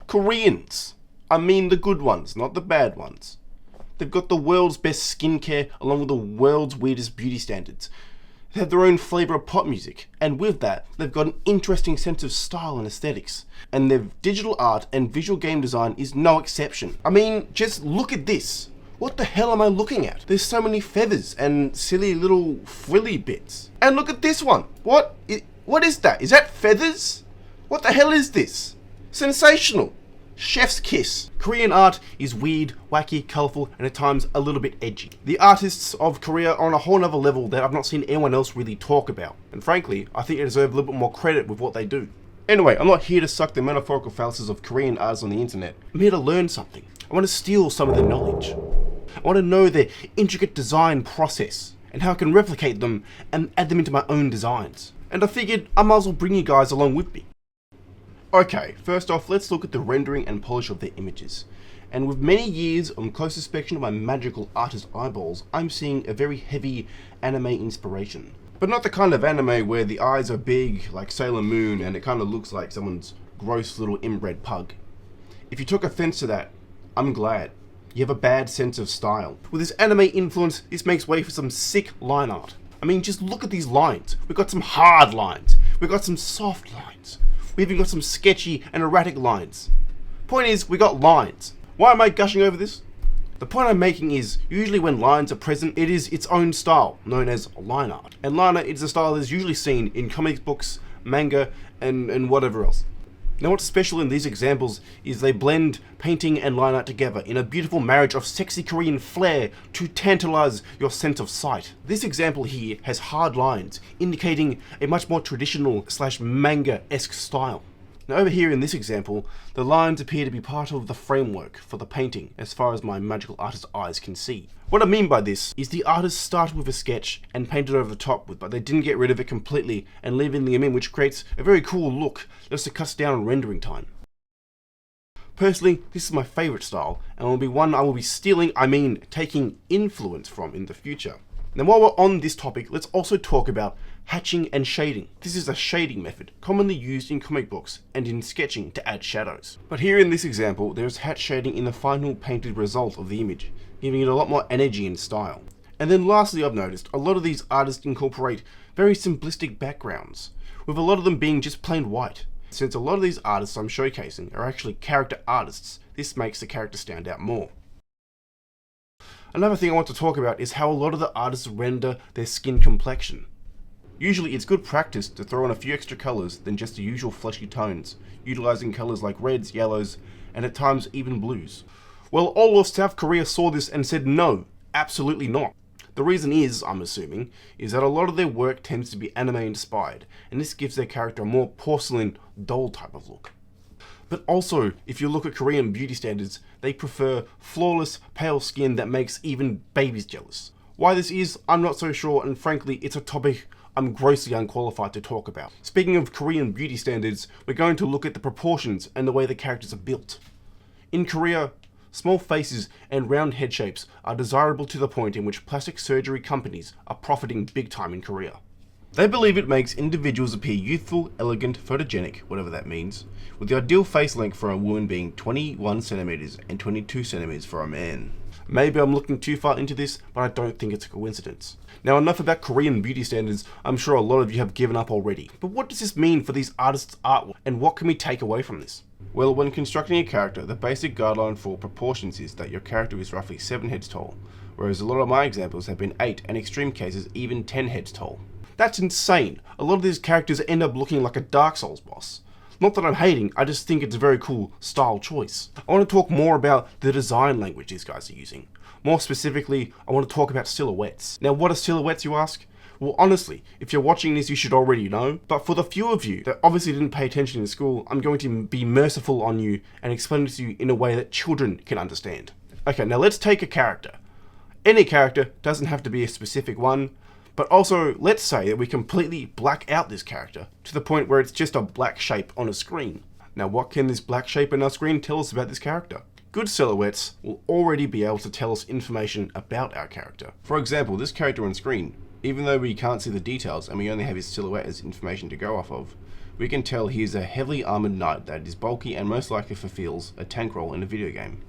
Koreans. I mean the good ones, not the bad ones. They've got the world's best skincare along with the world's weirdest beauty standards. They have their own flavour of pop music, and with that, they've got an interesting sense of style and aesthetics. And their digital art and visual game design is no exception. I mean, just look at this. What the hell am I looking at? There's so many feathers and silly little frilly bits. And look at this one. What is that? Is that feathers? What the hell is this? Sensational. Chef's kiss. Korean art is weird, wacky, colourful, and at times a little bit edgy. The artists of Korea are on a whole nother level that I've not seen anyone else really talk about. And frankly, I think they deserve a little bit more credit with what they do. Anyway, I'm not here to suck the metaphorical fallacies of Korean artists on the internet. I'm here to learn something. I want to steal some of their knowledge. I want to know their intricate design process and how I can replicate them and add them into my own designs. And I figured I might as well bring you guys along with me. Okay, first off, let's look at the rendering and polish of their images. And with many years on close inspection of my magical artist eyeballs, I'm seeing a very heavy anime inspiration. But not the kind of anime where the eyes are big like Sailor Moon and it kind of looks like someone's gross little inbred pug. If you took offense to that, I'm glad. You have a bad sense of style. With this anime influence, this makes way for some sick line art. I mean, just look at these lines. We've got some hard lines. We've got some soft lines. We've even got some sketchy and erratic lines. Point is, we got lines. Why am I gushing over this? The point I'm making is, usually when lines are present, it is its own style, known as line art. And line art is a style that is usually seen in comic books, manga, and whatever else. Now what's special in these examples is they blend painting and line art together in a beautiful marriage of sexy Korean flair to tantalize your sense of sight. This example here has hard lines, indicating a much more traditional / manga-esque style. Now over here in this example, the lines appear to be part of the framework for the painting as far as my magical artist's eyes can see. What I mean by this is the artist started with a sketch and painted over the top with, but they didn't get rid of it completely and leaving them in, which creates a very cool look just to cut down on rendering time. Personally, this is my favourite style and will be one I will be stealing, taking influence from in the future. Now while we're on this topic, let's also talk about hatching and shading. This is a shading method commonly used in comic books and in sketching to add shadows. But here in this example, there is hatch shading in the final painted result of the image, giving it a lot more energy and style. And then lastly, I've noticed a lot of these artists incorporate very simplistic backgrounds, with a lot of them being just plain white. Since a lot of these artists I'm showcasing are actually character artists, this makes the character stand out more. Another thing I want to talk about is how a lot of the artists render their skin complexion. Usually it's good practice to throw in a few extra colours than just the usual fleshy tones, utilising colours like reds, yellows, and at times even blues. Well, all of South Korea saw this and said no, absolutely not. The reason is, I'm assuming, is that a lot of their work tends to be anime inspired, and this gives their character a more porcelain, doll type of look. But also, if you look at Korean beauty standards, they prefer flawless, pale skin that makes even babies jealous. Why this is, I'm not so sure, and frankly, it's a topic I'm grossly unqualified to talk about. Speaking of Korean beauty standards, we're going to look at the proportions and the way the characters are built. In Korea, small faces and round head shapes are desirable to the point in which plastic surgery companies are profiting big time in Korea. They believe it makes individuals appear youthful, elegant, photogenic, whatever that means, with the ideal face length for a woman being 21 centimeters and 22 centimeters for a man. Maybe I'm looking too far into this, but I don't think it's a coincidence. Now enough about Korean beauty standards, I'm sure a lot of you have given up already. But what does this mean for these artists' artwork, and what can we take away from this? Well, when constructing a character, the basic guideline for proportions is that your character is roughly 7 heads tall, whereas a lot of my examples have been 8, and extreme cases even 10 heads tall. That's insane. A lot of these characters end up looking like a Dark Souls boss. Not that I'm hating, I just think it's a very cool style choice. I want to talk more about the design language these guys are using. More specifically, I want to talk about silhouettes. Now what are silhouettes, you ask? Well, honestly, if you're watching this, you should already know. But for the few of you that obviously didn't pay attention in school, I'm going to be merciful on you and explain it to you in a way that children can understand. Okay, now let's take a character. Any character, doesn't have to be a specific one. But also, let's say that we completely black out this character to the point where it's just a black shape on a screen. Now what can this black shape on our screen tell us about this character? Good silhouettes will already be able to tell us information about our character. For example, this character on screen, even though we can't see the details and we only have his silhouette as information to go off of, we can tell he is a heavily armoured knight that is bulky and most likely fulfills a tank role in a video game.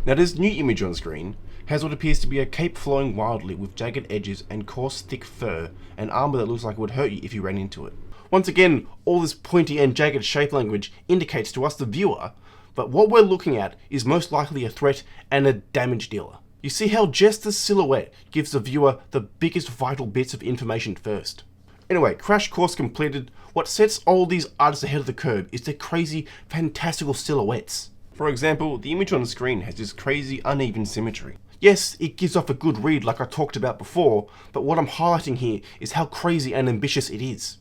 Now this new image on screen has what appears to be a cape flowing wildly with jagged edges and coarse thick fur and armour that looks like it would hurt you if you ran into it. Once again, all this pointy and jagged shape language indicates to us the viewer, but what we're looking at is most likely a threat and a damage dealer. You see how just the silhouette gives the viewer the biggest vital bits of information first. Anyway, crash course completed. What sets all these artists ahead of the curve is their crazy, fantastical silhouettes. For example, the image on the screen has this crazy, uneven symmetry. Yes, it gives off a good read like I talked about before, but what I'm highlighting here is how crazy and ambitious it is.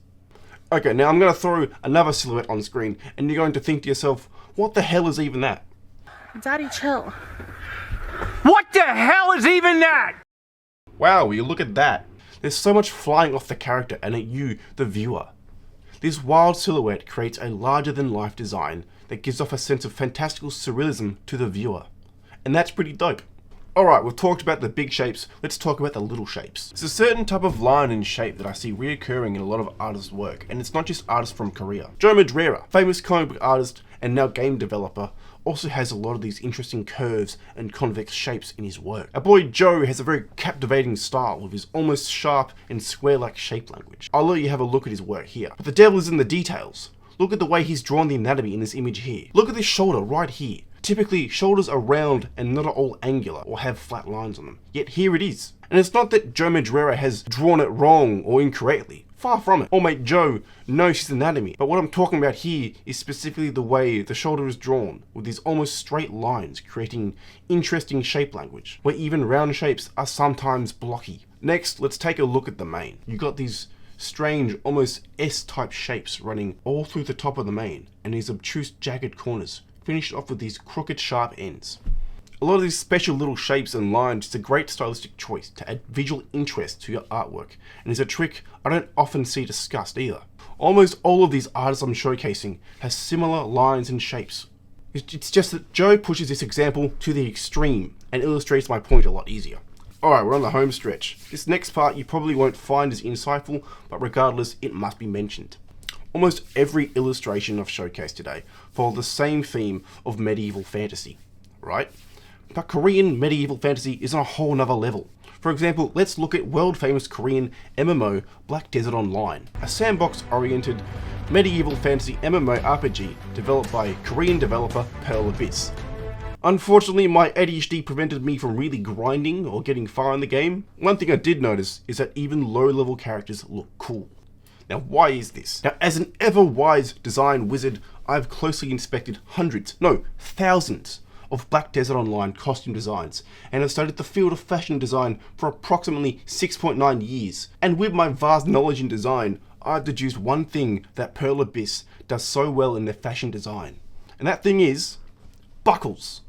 Okay, now I'm going to throw another silhouette on screen, and you're going to think to yourself, what the hell is even that? Daddy, chill. What the hell is even that? Wow, you look at that. There's so much flying off the character and at you, the viewer. This wild silhouette creates a larger-than-life design that gives off a sense of fantastical surrealism to the viewer. And that's pretty dope. Alright, we've talked about the big shapes, let's talk about the little shapes. There's a certain type of line and shape that I see reoccurring in a lot of artists' work, and it's not just artists from Korea. Joe Madureira, famous comic book artist and now game developer, also has a lot of these interesting curves and convex shapes in his work. Our boy Joe has a very captivating style with his almost sharp and square-like shape language. I'll let you have a look at his work here. But the devil is in the details. Look at the way he's drawn the anatomy in this image here. Look at this shoulder right here. Typically, shoulders are round and not at all angular or have flat lines on them. Yet here it is. And it's not that Joe Madureira has drawn it wrong or incorrectly. Far from it. Old mate Joe knows his anatomy. But what I'm talking about here is specifically the way the shoulder is drawn, with these almost straight lines creating interesting shape language, where even round shapes are sometimes blocky. Next, let's take a look at the mane. You got these strange, almost S-type shapes running all through the top of the mane, and these obtuse, jagged corners, finished off with these crooked, sharp ends. A lot of these special little shapes and lines is a great stylistic choice to add visual interest to your artwork, and is a trick I don't often see discussed either. Almost all of these artists I'm showcasing has similar lines and shapes. It's just that Joe pushes this example to the extreme and illustrates my point a lot easier. Alright, we're on the home stretch. This next part you probably won't find as insightful, but regardless, it must be mentioned. Almost every illustration I've showcased today follow the same theme of medieval fantasy, right? But Korean medieval fantasy is on a whole nother level. For example, let's look at world famous Korean MMO Black Desert Online, a sandbox oriented medieval fantasy MMO RPG developed by Korean developer Pearl Abyss. Unfortunately, my ADHD prevented me from really grinding or getting far in the game. One thing I did notice is that even low level characters look cool. Now why is this? Now as an ever wise design wizard, I've closely inspected hundreds, no thousands of Black Desert Online costume designs and have studied the field of fashion design for approximately 6.9 years. And with my vast knowledge in design, I've deduced one thing that Pearl Abyss does so well in their fashion design. And that thing is buckles.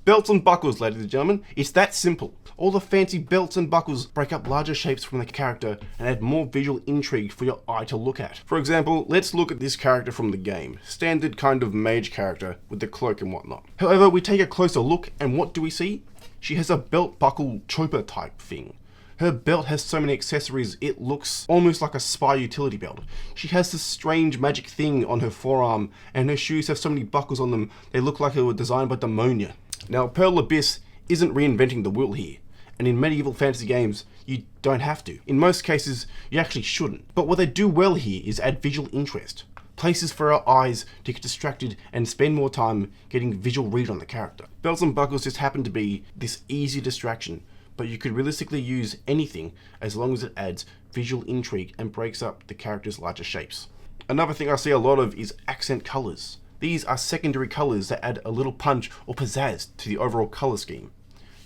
Belts and buckles, ladies and gentlemen, it's that simple. All the fancy belts and buckles break up larger shapes from the character and add more visual intrigue for your eye to look at. For example, let's look at this character from the game. Standard kind of mage character with the cloak and whatnot. However, we take a closer look and what do we see? She has a belt buckle chopper type thing. Her belt has so many accessories it looks almost like a spy utility belt. She has this strange magic thing on her forearm and her shoes have so many buckles on them they look like they were designed by Demonia. Now, Pearl Abyss isn't reinventing the wheel here, and in medieval fantasy games, you don't have to. In most cases, you actually shouldn't. But what they do well here is add visual interest, places for our eyes to get distracted and spend more time getting visual read on the character. Belts and buckles just happen to be this easy distraction, but you could realistically use anything as long as it adds visual intrigue and breaks up the character's larger shapes. Another thing I see a lot of is accent colors. These are secondary colors that add a little punch or pizzazz to the overall color scheme,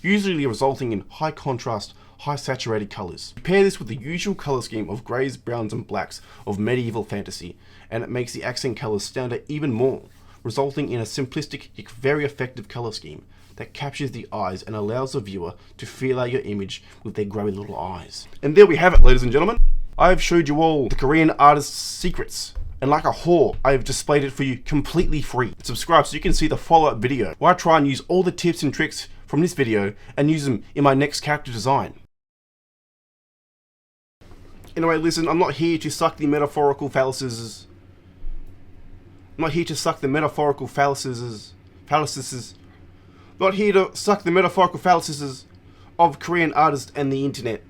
usually resulting in high contrast, high saturated colors. Pair this with the usual color scheme of grays, browns and blacks of medieval fantasy, and it makes the accent colors stand out even more, resulting in a simplistic yet very effective color scheme that captures the eyes and allows the viewer to feel out your image with their grubby little eyes. And there we have it, ladies and gentlemen. I have showed you all the Korean artist's secrets. And like a whore, I have displayed it for you completely free. Subscribe so you can see the follow-up video where I try and use all the tips and tricks from this video and use them in my next character design. Anyway, listen, I'm not here to suck the metaphorical fallacies not here to suck the metaphorical not here to suck the metaphorical fallacies of Korean artists and the internet.